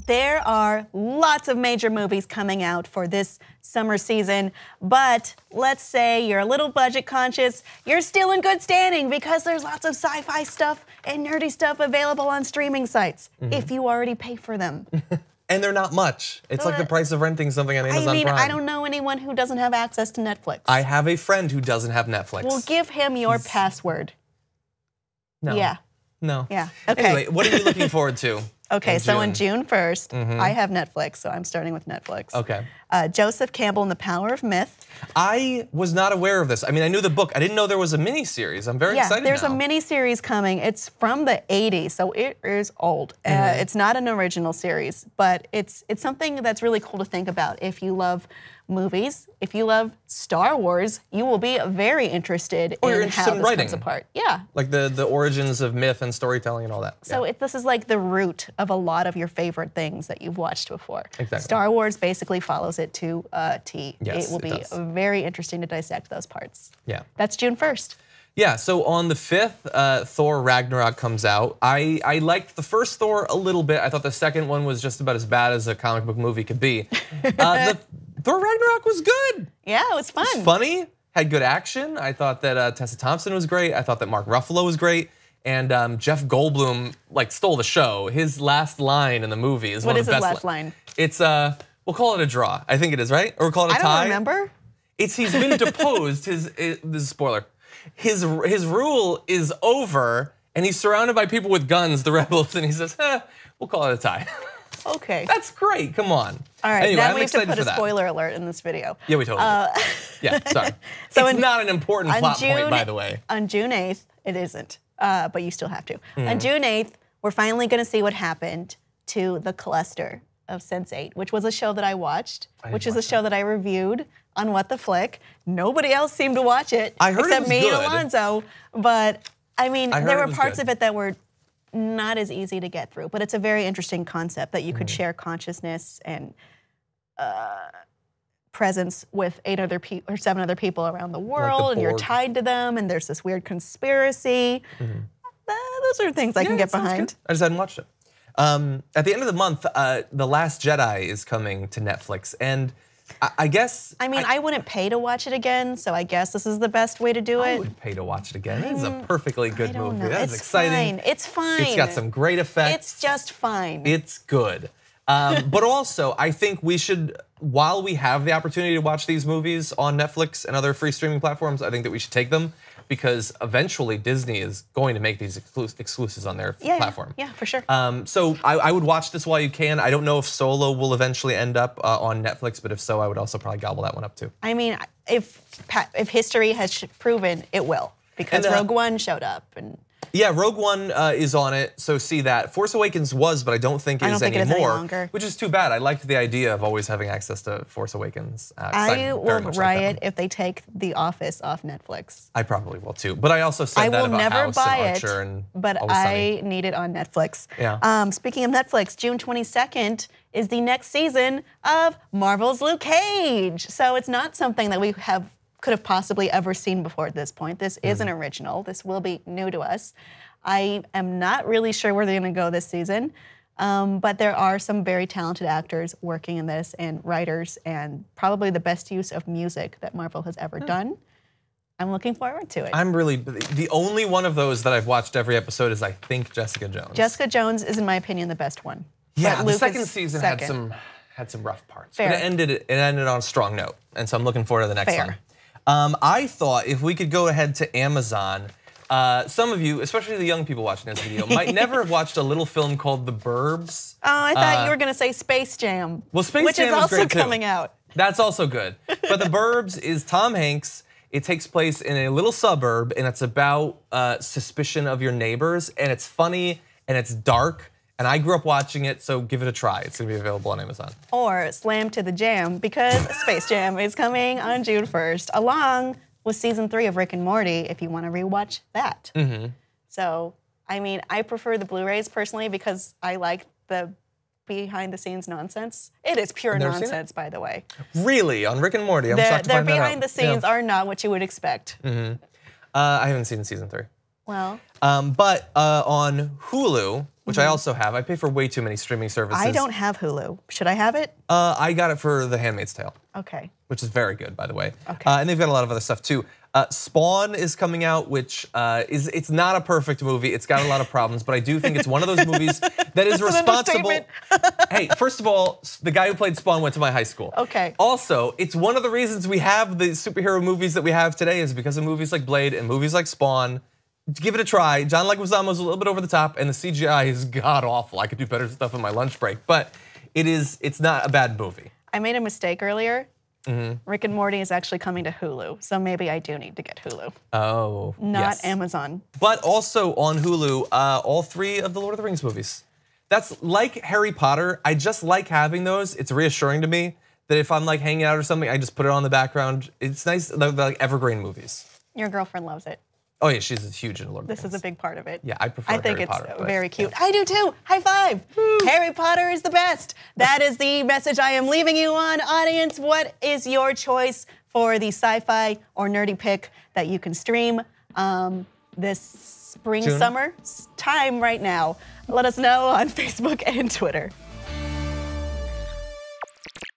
There are lots of major movies coming out for this summer season, but let's say you're a little budget conscious, you're still in good standing because there's lots of sci-fi stuff and nerdy stuff available on streaming sites if you already pay for them. And they're not much. It's like the price of renting something on Amazon Prime. I don't know anyone who doesn't have access to Netflix. I have a friend who doesn't have Netflix. Well, give him your password. No. Yeah. No. Yeah. Okay. Anyway, what are you looking forward to? Okay, so on June 1st, I have Netflix, so I'm starting with Netflix. Okay. Joseph Campbell and the Power of Myth. I was not aware of this. I mean, I knew the book. I didn't know there was a miniseries. I'm very excited there's now. a miniseries coming. It's from the 80s, so it is old. It's not an original series, but it's something that's really cool to think about. If you love movies, if you love Star Wars, you will be very interested in how this comes apart. Yeah. Like the origins of myth and storytelling and all that. So this is like the root of a lot of your favorite things that you've watched before. Exactly. Star Wars basically follows it to a T. Yes, it will be very interesting to dissect those parts. Yeah. That's June 1st. Yeah, so on the 5th, Thor Ragnarok comes out. I liked the first Thor a little bit. I thought the second one was just about as bad as a comic book movie could be. The Thor Ragnarok was good. Yeah, it was fun. It was funny, had good action. I thought that Tessa Thompson was great. I thought that Mark Ruffalo was great. And Jeff Goldblum stole the show. His last line in the movie is one of the best. What is his last line? It's we'll call it a draw. I think it is, right? Or we'll call it a tie. I don't remember. He's been deposed. This is a spoiler. His rule is over, and he's surrounded by people with guns, the rebels, and he says, we'll call it a tie. Okay. That's great. Come on. All right. Anyway, now I'm we have to put a that. spoiler alert in this video. Yeah, we totally do. Yeah, sorry. So it's not an important plot point, by the way. On June 8th, it isn't, but you still have to. On June 8th, we're finally going to see what happened to the cluster of Sense8, which was a show that I watched, which is a show that I reviewed on What the Flick. Nobody else seemed to watch it except me and Alonzo. But I mean, there were parts of it that were not as easy to get through, but it's a very interesting concept that you could share consciousness and presence with 8 other people or 7 other people around the world, and you're tied to them, and there's this weird conspiracy. Those are things I can get behind. I just hadn't watched it. At the end of the month, The Last Jedi is coming to Netflix, and I guess... I mean, I wouldn't pay to watch it again, so I guess this is the best way to do it. I would pay to watch it again. It's a perfectly good movie. That is it's exciting. Fine. It's fine. It's got some great effects. It's just fine. It's good. But also, I think we should, while we have the opportunity to watch these movies on Netflix and other free streaming platforms, I think that we should take them, because eventually Disney is going to make these exclusives on their platform. Yeah, for sure. So I would watch this while you can. I don't know if Solo will eventually end up on Netflix, but if so, I would also probably gobble that one up too. I mean, if history has proven, it will, because Rogue One showed up. Yeah, Rogue One is on it, so see that. Force Awakens was, but I don't think it is anymore, which is too bad. I liked the idea of always having access to Force Awakens. I will riot if they take The Office off Netflix. I probably will too, but I also said that about House and Archer and but I need it on Netflix. Yeah. Speaking of Netflix, June 22nd is the next season of Marvel's Luke Cage. So it's not something that we could have possibly ever seen before at this point. This is an original. This will be new to us. I am not really sure where they're going to go this season, but there are some very talented actors working in this, and writers, and probably the best use of music that Marvel has ever done. I'm looking forward to it. I'm really, the only one of those that I've watched every episode is, I think, Jessica Jones. Jessica Jones is, in my opinion, the best one. Yeah, the second season had some rough parts. But it ended on a strong note, and so I'm looking forward to the next one. I thought if we could go ahead to Amazon, some of you, especially the young people watching this video, might never have watched a little film called The Burbs. Oh, I thought you were going to say Space Jam. Well, Space Jam which is also coming out. That's also good. But The Burbs is Tom Hanks. It takes place in a little suburb, and it's about suspicion of your neighbors, and it's funny, and it's dark. And I grew up watching it, so give it a try. It's gonna be available on Amazon. Or slam to the jam, because Space Jam is coming on June 1st, along with season 3 of Rick and Morty, if you wanna rewatch that. So, I mean, I prefer the Blu-rays personally, because I like the behind the scenes nonsense. It is pure nonsense, by the way. Really? On Rick and Morty? I'm shocked to find that out. Their behind the scenes are not what you would expect. I haven't seen season 3. Well. But on Hulu, which I also have. I pay for way too many streaming services. I don't have Hulu. Should I have it? I got it for The Handmaid's Tale. Okay. Which is very good, by the way. Okay. And they've got a lot of other stuff too. Spawn is coming out, which it's not a perfect movie. It's got a lot of problems, but I do think it's one of those movies that is responsible. Hey, first of all, the guy who played Spawn went to my high school. Okay. Also, it's one of the reasons we have the superhero movies that we have today is because of movies like Blade and movies like Spawn. Give it a try. John Leguizamo's a little bit over the top, and the CGI is god awful. I could do better stuff on my lunch break, but it's not a bad movie. I made a mistake earlier. Rick and Morty is actually coming to Hulu, so maybe I do need to get Hulu. Oh, not yes. Amazon. But also on Hulu, all 3 of the Lord of the Rings movies. That's like Harry Potter. I just like having those. It's reassuring to me that if I'm like hanging out or something, I just put it on the background. It's nice, they're like evergreen movies. Your girlfriend loves it. Oh yeah, she's huge in Lord of the Rings. This is a big part of it. Yeah, I prefer Harry Potter. I think it's very cute. Yeah. I do too. High five. Woo. Harry Potter is the best. That is the message I am leaving you on. Audience, what is your choice for the sci-fi or nerdy pick that you can stream this spring, summer time right now? Let us know on Facebook and Twitter.